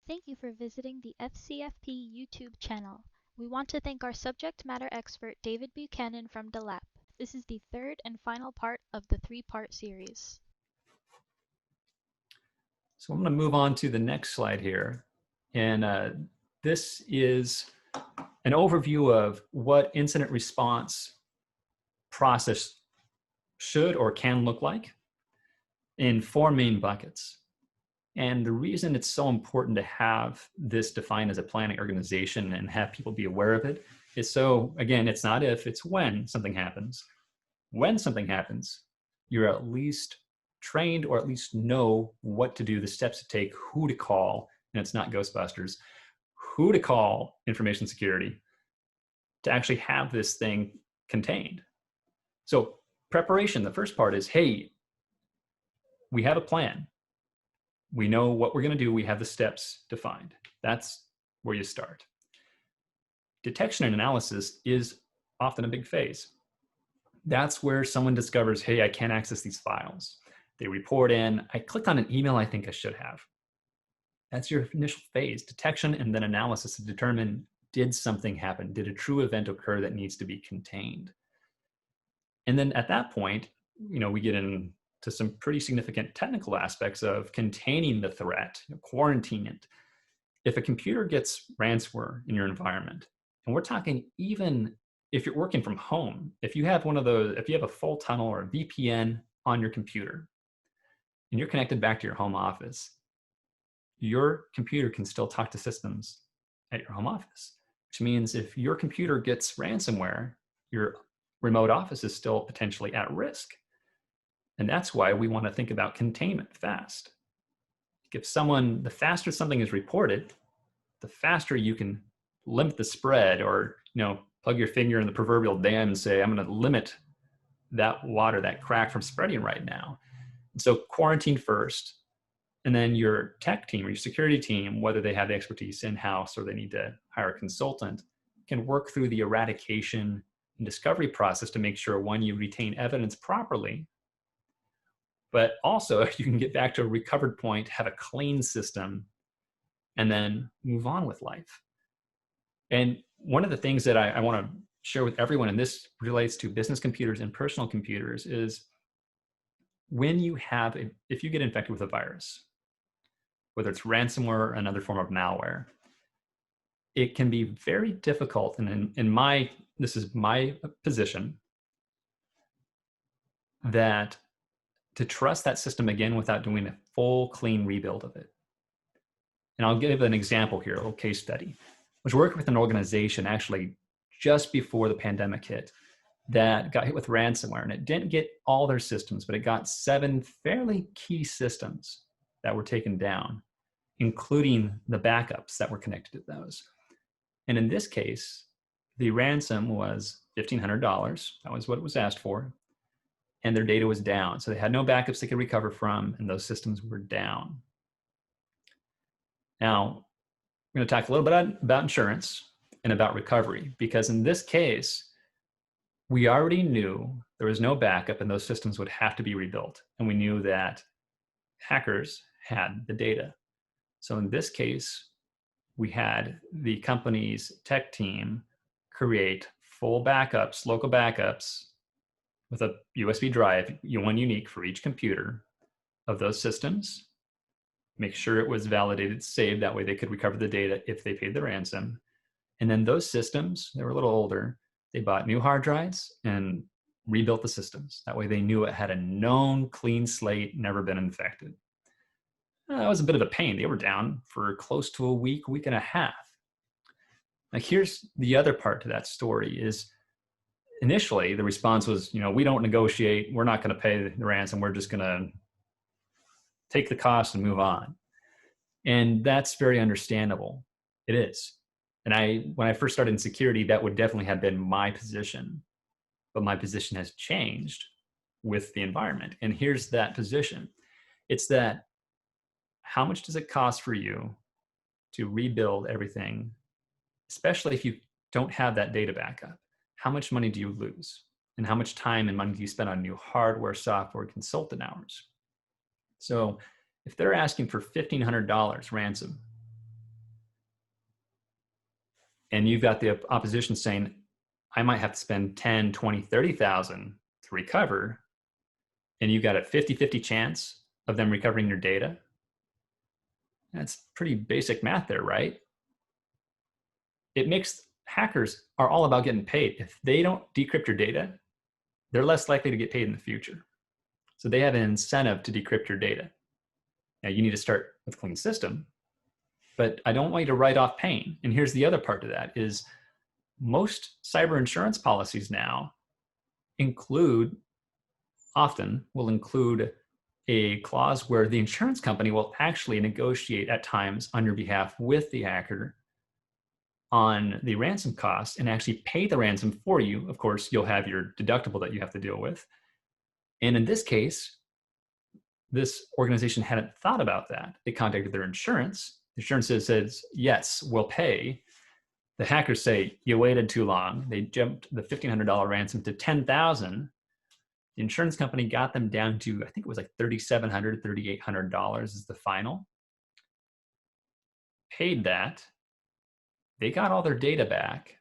Thank you for visiting the FCFP YouTube channel. We want to thank our subject matter expert David Buchanan from Delap. This is the third and final part of the three-part series. So I'm going to move on to the next slide here. And this is an overview of what incident response process should or can look like in four main buckets. And the reason it's so important to have this defined as a planning organization and have people be aware of it is so, again, it's not if, it's when something happens. When something happens, you're at least trained or at least know what to do, the steps to take, who to call, and it's not Ghostbusters, who to call information security to actually have this thing contained. So preparation, the first part is, hey, we have a plan. We know what we're going to do. We have the steps defined. That's where you start. Detection and analysis is often a big phase. That's where someone discovers, hey, I can't access these files. They report in, I clicked on an email I think I should have. That's your initial phase, detection and then analysis to determine, did something happen? Did a true event occur that needs to be contained? And then at that point, we get into some pretty significant technical aspects of containing the threat, quarantine it. If a computer gets ransomware in your environment, and we're talking even if you're working from home, if you have if you have a full tunnel or a VPN on your computer, and you're connected back to your home office, your computer can still talk to systems at your home office, which means if your computer gets ransomware, your remote office is still potentially at risk. And that's why we want to think about containment fast. If the faster something is reported, the faster you can limit the spread or, plug your finger in the proverbial dam and say, I'm going to limit that water, that crack from spreading right now. And so quarantine first, and then your tech team or your security team, whether they have the expertise in-house or they need to hire a consultant, can work through the eradication and discovery process to make sure, one, you retain evidence properly, but also you can get back to a recovered point, have a clean system, and then move on with life. And one of the things that I want to share with everyone, and this relates to business computers and personal computers, is when if you get infected with a virus, whether it's ransomware or another form of malware, it can be very difficult. And this is my position, that to trust that system again without doing a full clean rebuild of it. And I'll give an example here, a little case study. I was working with an organization actually just before the pandemic hit that got hit with ransomware, and it didn't get all their systems, but it got 7 fairly key systems that were taken down, including the backups that were connected to those. And in this case, the ransom was $1,500. That was what it was asked for. And their data was down. So they had no backups they could recover from, and those systems were down. Now, we're going to talk a little bit about insurance and about recovery, because in this case, we already knew there was no backup and those systems would have to be rebuilt. And we knew that hackers had the data. So in this case, we had the company's tech team create full backups, local backups, with a USB drive, one unique for each computer, of those systems, make sure it was validated, saved, that way they could recover the data if they paid the ransom. And then those systems, they were a little older, they bought new hard drives and rebuilt the systems. That way they knew it had a known clean slate, never been infected. That was a bit of a pain. They were down for close to a week and a half. Now here's the other part to that story is, initially the response was, we don't negotiate, we're not going to pay the ransom, we're just going to take the cost and move on. And that's very understandable. It is. And when I first started in security, that would definitely have been my position. But my position has changed with the environment. And here's that position. It's that, how much does it cost for you to rebuild everything, especially if you don't have that data backup? How much money do you lose? And how much time and money do you spend on new hardware, software, consultant hours? So if they're asking for $1,500 ransom, and you've got the opposition saying, I might have to spend 10, 20, 30,000 to recover, and you've got a 50-50 chance of them recovering your data. That's pretty basic math there, right? It makes hackers are all about getting paid. If they don't decrypt your data, they're less likely to get paid in the future. So they have an incentive to decrypt your data. Now you need to start with a clean system, but I don't want you to write off pain. And here's the other part to that is most cyber insurance policies now often will include a clause where the insurance company will actually negotiate at times on your behalf with the hacker on the ransom costs and actually pay the ransom for you. Of course, you'll have your deductible that you have to deal with. And in this case, this organization hadn't thought about that. They contacted their insurance. The insurance says, yes, we'll pay. The hackers say, you waited too long. They jumped the $1,500 ransom to $10,000. The insurance company got them down to, I think it was like $3,700, $3,800 is the final. Paid that. They got all their data back,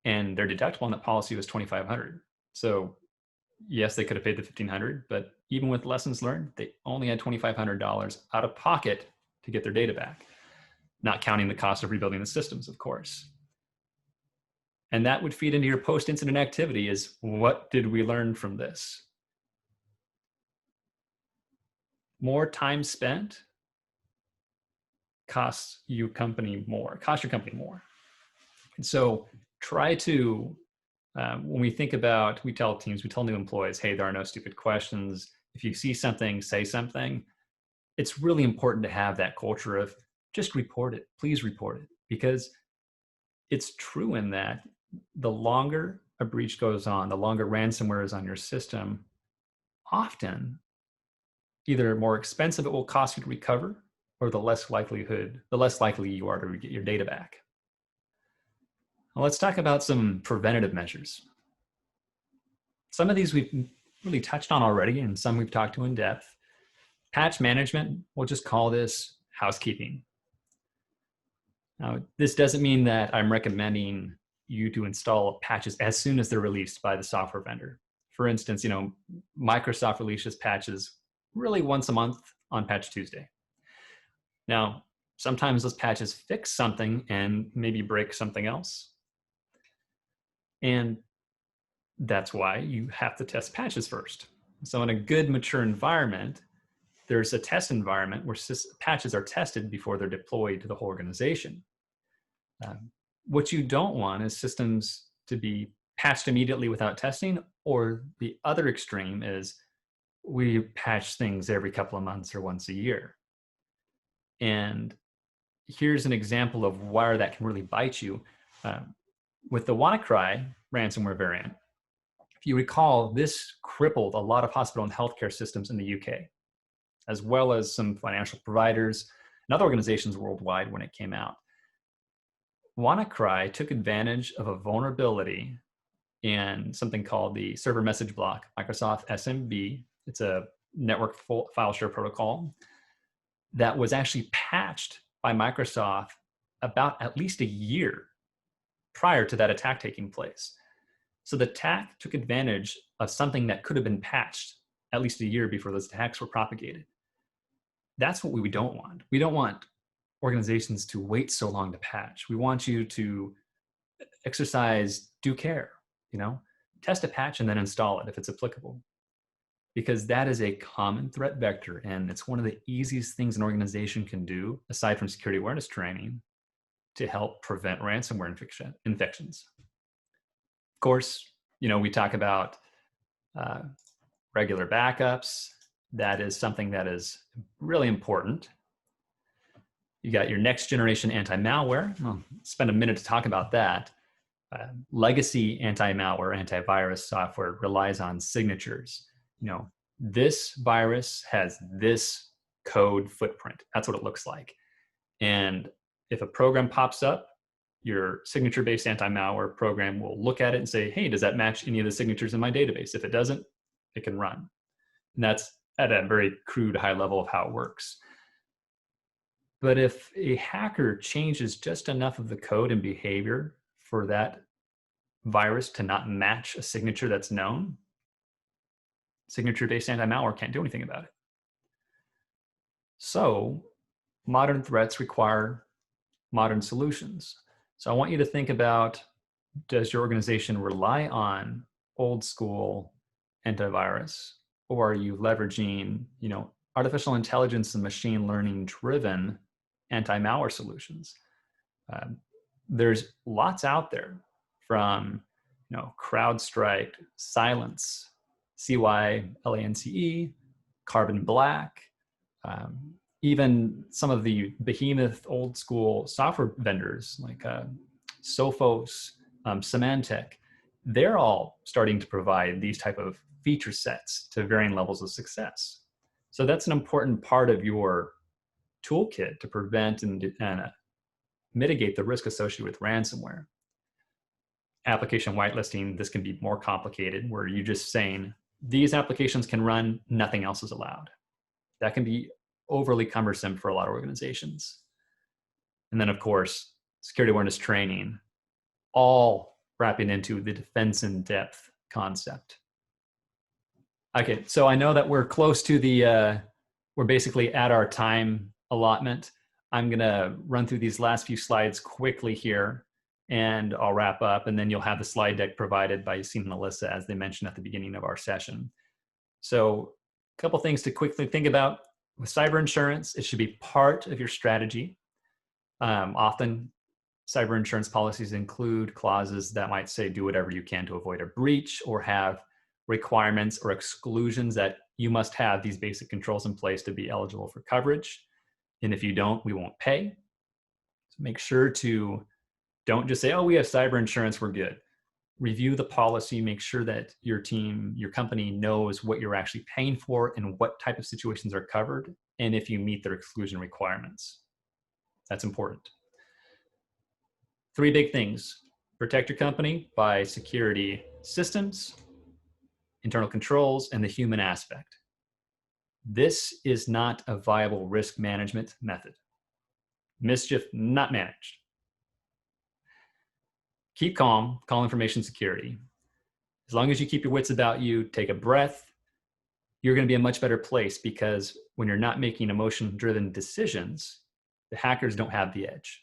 and their deductible on that policy was $2,500. So yes, they could have paid the $1,500, but even with lessons learned, they only had $2,500 out of pocket to get their data back, not counting the cost of rebuilding the systems, of course. And that would feed into your post-incident activity is, what did we learn from this? More time spent costs your company more. And so try to, when we think about, we tell new employees, hey, there are no stupid questions. If you see something, say something. It's really important to have that culture of just report it, please report it, because it's true in that the longer a breach goes on, the longer ransomware is on your system, often either more expensive it will cost you to recover, or the less likely you are to get your data back. Well, let's talk about some preventative measures. Some of these we've really touched on already, and some we've talked to in depth. Patch management, we'll just call this housekeeping. Now, this doesn't mean that I'm recommending you to install patches as soon as they're released by the software vendor. For instance, Microsoft releases patches really once a month on Patch Tuesday. Now, sometimes those patches fix something and maybe break something else. And that's why you have to test patches first. So in a good, mature environment, there's a test environment where patches are tested before they're deployed to the whole organization. What you don't want is systems to be patched immediately without testing, or the other extreme is we patch things every couple of months or once a year. And here's an example of where that can really bite you. With the WannaCry ransomware variant, if you recall, this crippled a lot of hospital and healthcare systems in the UK, as well as some financial providers and other organizations worldwide when it came out. WannaCry took advantage of a vulnerability in something called the server message block, Microsoft SMB. It's a network file share protocol that was actually patched by Microsoft about at least a year prior to that attack taking place. So the attack took advantage of something that could have been patched at least a year before those attacks were propagated. That's what we don't want. We don't want organizations to wait so long to patch. We want you to exercise due care, test a patch and then install it if it's applicable, because that is a common threat vector. And it's one of the easiest things an organization can do, aside from security awareness training, to help prevent ransomware infections. Of course, we talk about regular backups. That is something that is really important. You got your next generation anti-malware. I'll spend a minute to talk about that. Legacy anti-malware, antivirus software relies on signatures. This virus has this code footprint. That's what it looks like. And if a program pops up, your signature-based anti-malware program will look at it and say, hey, does that match any of the signatures in my database? If it doesn't, it can run. And that's at a very crude high level of how it works. But if a hacker changes just enough of the code and behavior for that virus to not match a signature that's known, signature-based anti-malware can't do anything about it. So modern threats require modern solutions. So I want you to think about, does your organization rely on old school antivirus, or are you leveraging, artificial intelligence and machine learning driven anti-malware solutions? There's lots out there, from CrowdStrike, Silence, CYLANCE, Carbon Black, even some of the behemoth old school software vendors like Sophos, Symantec. They're all starting to provide these type of feature sets to varying levels of success. So that's an important part of your toolkit to prevent and mitigate the risk associated with ransomware. Application whitelisting, this can be more complicated, where you're just saying, these applications can run, nothing else is allowed. That can be overly cumbersome for a lot of organizations. And then, of course, security awareness training, all wrapping into the defense in depth concept. Okay, so I know that we're close to we're basically at our time allotment. I'm gonna run through these last few slides quickly here, and I'll wrap up, and then you'll have the slide deck provided by Yassine and Alyssa, as they mentioned at the beginning of our session. So a couple things to quickly think about. With cyber insurance, it should be part of your strategy. Often, cyber insurance policies include clauses that might say, do whatever you can to avoid a breach, or have requirements or exclusions that you must have these basic controls in place to be eligible for coverage. And if you don't, we won't pay. So make sure to don't just say, oh, we have cyber insurance, we're good. Review the policy, make sure that your team, your company knows what you're actually paying for and what type of situations are covered, and if you meet their exclusion requirements. That's important. 3 big things. Protect your company by security systems, internal controls, and the human aspect. This is not a viable risk management method. Mischief not managed. Keep calm, call information security. As long as you keep your wits about you, take a breath, you're going to be in a much better place, because when you're not making emotion-driven decisions, the hackers don't have the edge.